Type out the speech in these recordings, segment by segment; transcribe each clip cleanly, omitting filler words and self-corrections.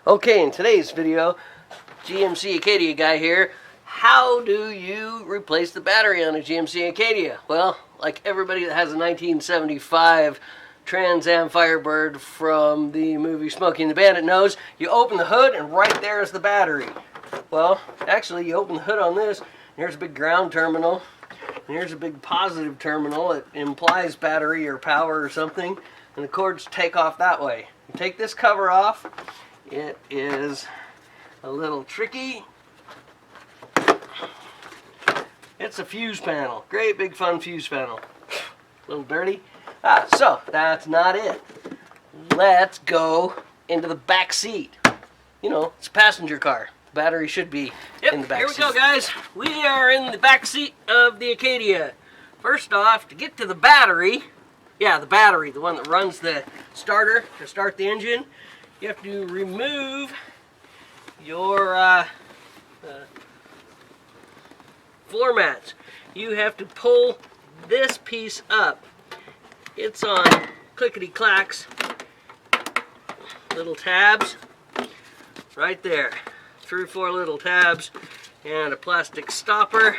Okay, in today's video, GMC Acadia guy here. How do you replace the battery on a GMC Acadia? Well, like everybody that has a 1975 Trans Am Firebird from the movie Smokey and the Bandit knows, you open the hood and right there is the battery. Well, actually you open the hood on this, and here's a big ground terminal, and here's a big positive terminal. It implies battery or power or something, and the cords take off that way. You take this cover off. It is a little tricky. It's a fuse panel. Great big fun fuse panel. A little dirty. So that's not it. Let's go into the back seat. You know, it's a passenger car. The battery should be in the back seat. Here we go, guys. We are in the back seat of the Acadia. First off, to get to the battery, the battery, the one that runs the starter to start the engine, you have to remove your floor mats. You have to pull this piece up. It's on clickety-clacks, little tabs, right there. 3 or 4 little tabs and a plastic stopper.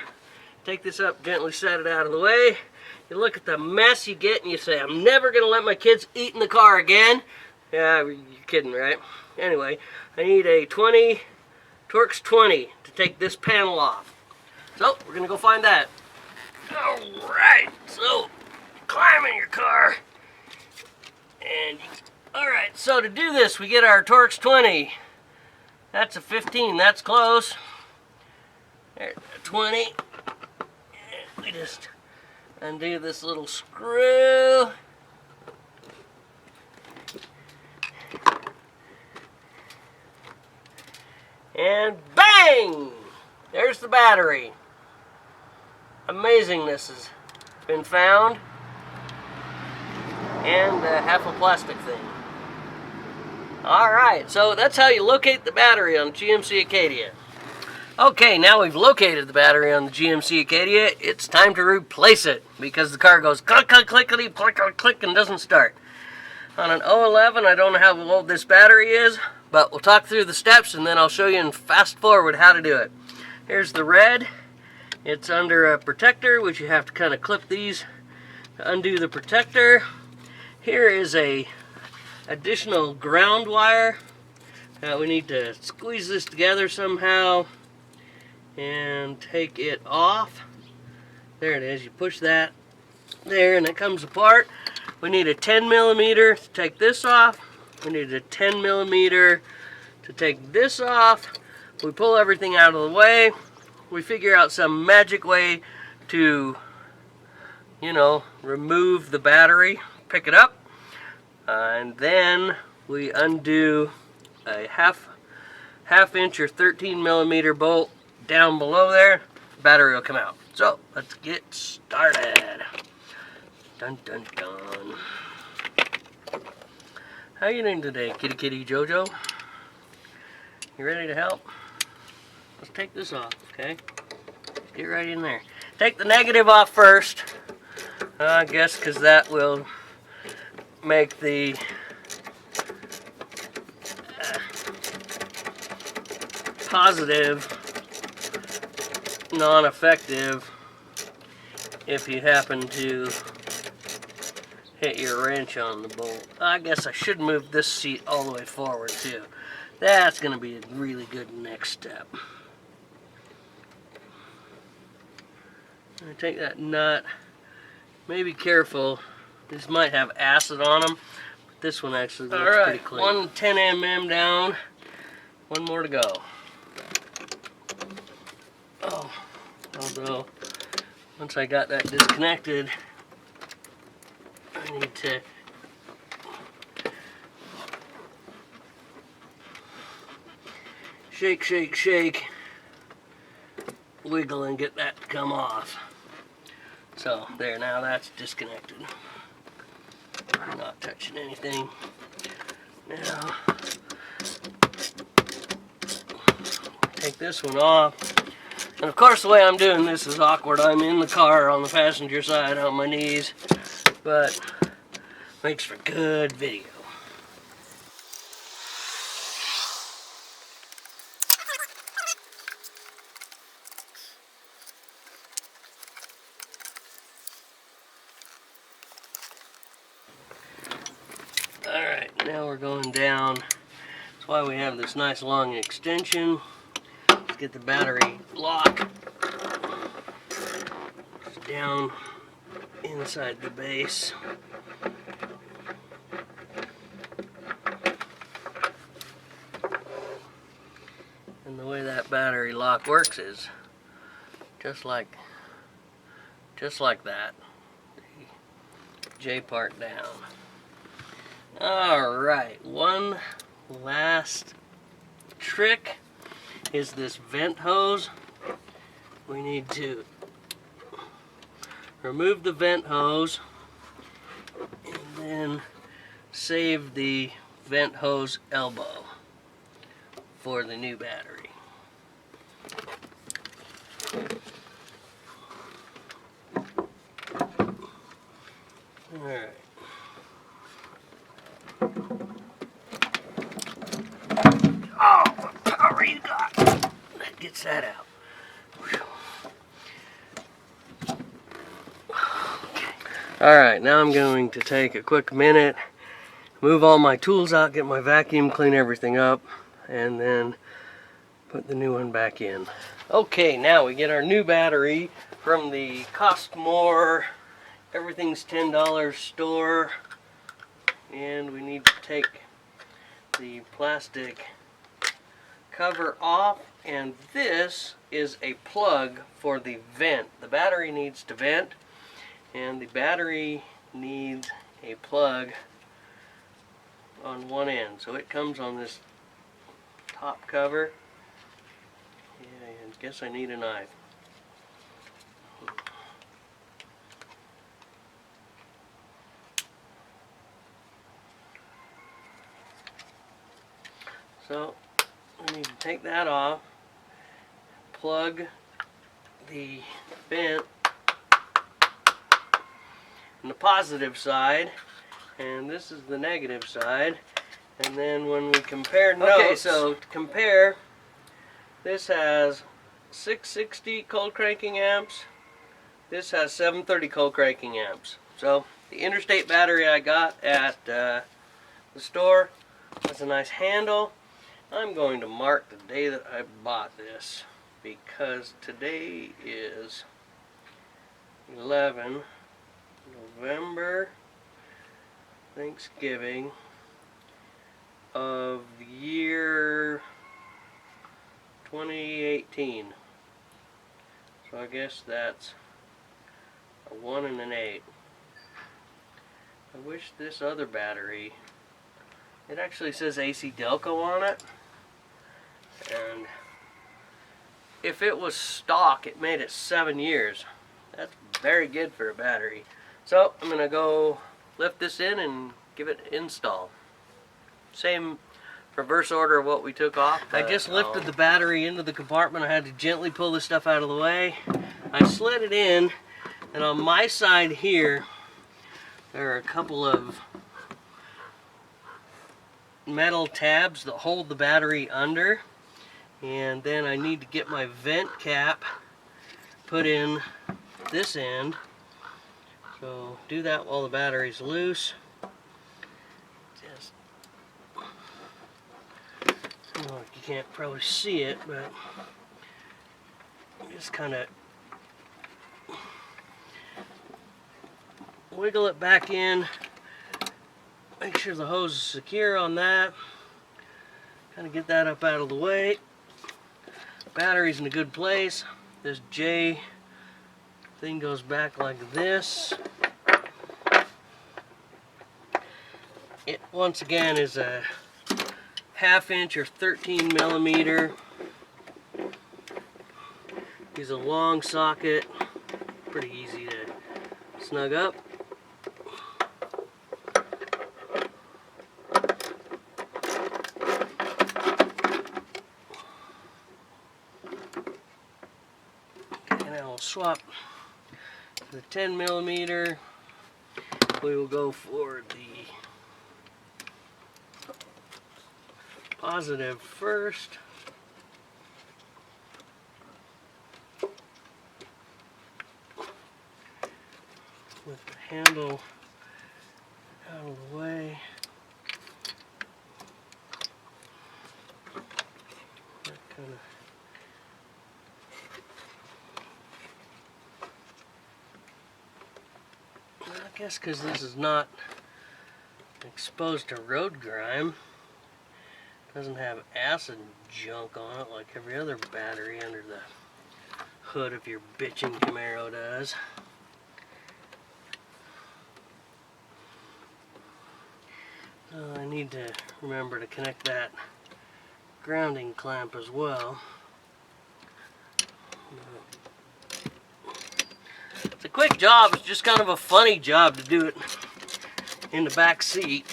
Take this up, gently set it out of the way. You look at the mess you get and you say, I'm never going to let my kids eat in the car again. Yeah, you're kidding, right? Anyway, I need a Torx 20 to take this panel off. So, we're going to go find that. Alright, so, climb in your car. And, alright, so to do this, we get our Torx 20. That's a 15, that's close. There's a 20. And we just undo this little screw. And bang! There's the battery. Amazingness has been found. And half a plastic thing. Alright, so that's how you locate the battery on the GMC Acadia. Okay, now we've located the battery on the GMC Acadia, it's time to replace it because the car goes click, click, clickety, click, click, click, and doesn't start. On an 011, I don't know how old this battery is, but we'll talk through the steps and then I'll show you in fast forward how to do it. Here's the red. It's under a protector, which you have to kind of clip these to undo the protector. Here is a additional ground wire. We need to squeeze this together somehow and take it off. There it is. You push that there and it comes apart. We need a 10mm to take this off. We need a 10mm to take this off. We pull everything out of the way. We figure out some magic way to, you know, remove the battery, pick it up, and then we undo a half inch or 13mm bolt down below there. The battery will come out. So let's get started. Dun dun dun. How you doing today, kitty kitty Jojo? You ready to help? Let's take this off, okay? Let's get right in there. Take the negative off first, I guess, because that will make the positive non-effective if you happen to hit your wrench on the bolt. I guess I should move this seat all the way forward too. That's going to be a really good next step. I'm going to take that nut. Maybe careful. These might have acid on them. But this one actually looks pretty clean. One 10mm down. One more to go. Oh, although once I got that disconnected, I need to shake, shake, shake, wiggle and get that to come off. So there, now that's disconnected. I'm not touching anything. Now, take this one off. And of course the way I'm doing this is awkward. I'm in the car on the passenger side on my knees, but makes for good video. now we're going down. That's why we have this nice long extension. Let's get the battery lock down inside the base. And the way that battery lock works is just like that. The J part down. Alright, one last trick is this vent hose. We need to remove the vent hose and then save the vent hose elbow for the new battery. Alright. Oh, what power you got? That gets that out. Alright, now I'm going to take a quick minute, move all my tools out, get my vacuum, clean everything up, and then put the new one back in. Okay, now we get our new battery from the Cost More, everything's $10 store, and we need to take the plastic cover off, and this is a plug for the vent. The battery needs to vent, and the battery needs a plug on one end. So it comes on this top cover. Yeah, I guess I need a knife. So I need to take that off, plug the vent on the positive side, and this is the negative side. And then when we compare notes, okay, so to compare, this has 660 cold cranking amps, this has 730 cold cranking amps. So the interstate battery I got at the store has a nice handle. I'm going to mark the day that I bought this because today is 11 November, Thanksgiving of the year 2018. So I guess that's a 1 and an 8. I wish this other battery, it actually says AC Delco on it, and if it was stock it made it 7 years. That's very good for a battery. So I'm gonna go lift this in and give it an install. Same reverse order of what we took off. I just lifted the battery into the compartment. I had to gently pull this stuff out of the way. I slid it in, and on my side here there are a couple of metal tabs that hold the battery under, and then I need to get my vent cap put in this end. So do that while the battery's loose. Just, well, you can't probably see it, but just kind of wiggle it back in. Make sure the hose is secure on that. Kind of get that up out of the way. Battery's in a good place. This J thing goes back like this. It once again is a 1/2 inch or 13 millimeter. Use a long socket. Pretty easy to snug up. Okay, now we'll swap the 10 millimeter. We will go for the positive first. With the handle out of the way. guess because this is not exposed to road grime, doesn't have acid junk on it like every other battery under the hood of your bitchin' Camaro does. I need to remember to connect that grounding clamp as well. It's a quick job, it's just kind of a funny job to do it in the back seat.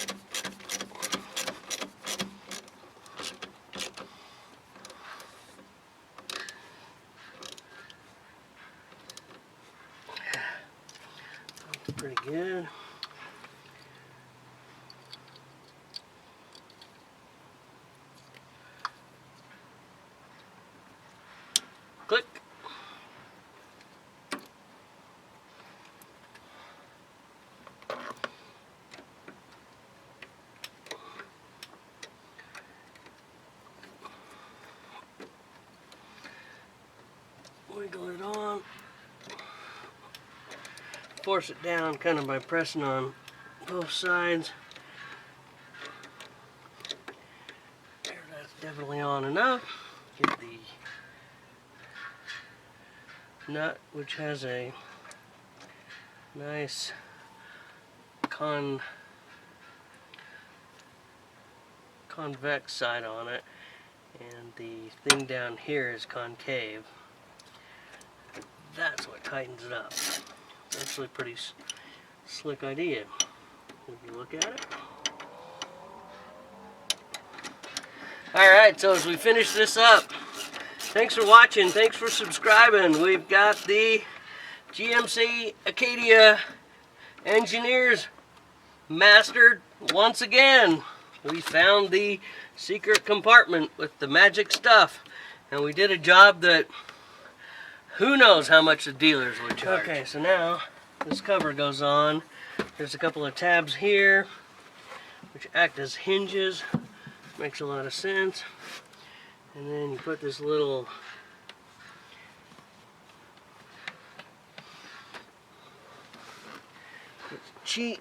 That's pretty good. Click. Wiggle it on. Force it down kind of by pressing on both sides. There, that's definitely on enough. Get the nut, which has a nice convex side on it, and the thing down here is concave. That's what tightens it up. It's actually a pretty slick idea if you look at it. Alright, so as we finish this up, thanks for watching, thanks for subscribing. We've got the GMC Acadia engineers mastered once again. We found the secret compartment with the magic stuff, and we did a job that who knows how much the dealers would charge. Okay, so now this cover goes on. There's a couple of tabs here which act as hinges. Makes a lot of sense. And then you put this little cheat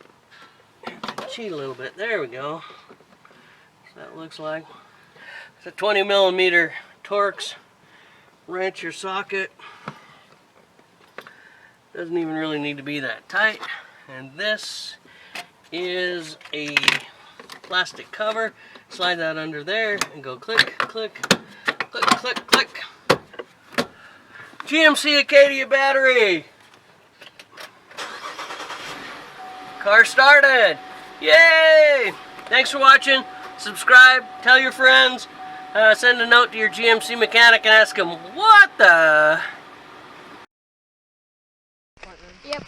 a little bit. There we go. So that looks like it's a 20mm Torx wrench or socket. Doesn't even really need to be that tight. And this is a plastic cover. Slide that under there and go click, click, click, click, click. GMC Acadia battery. Car started. Yay! Thanks for watching. Subscribe, tell your friends, send a note to your GMC mechanic and ask him, what the? Yep.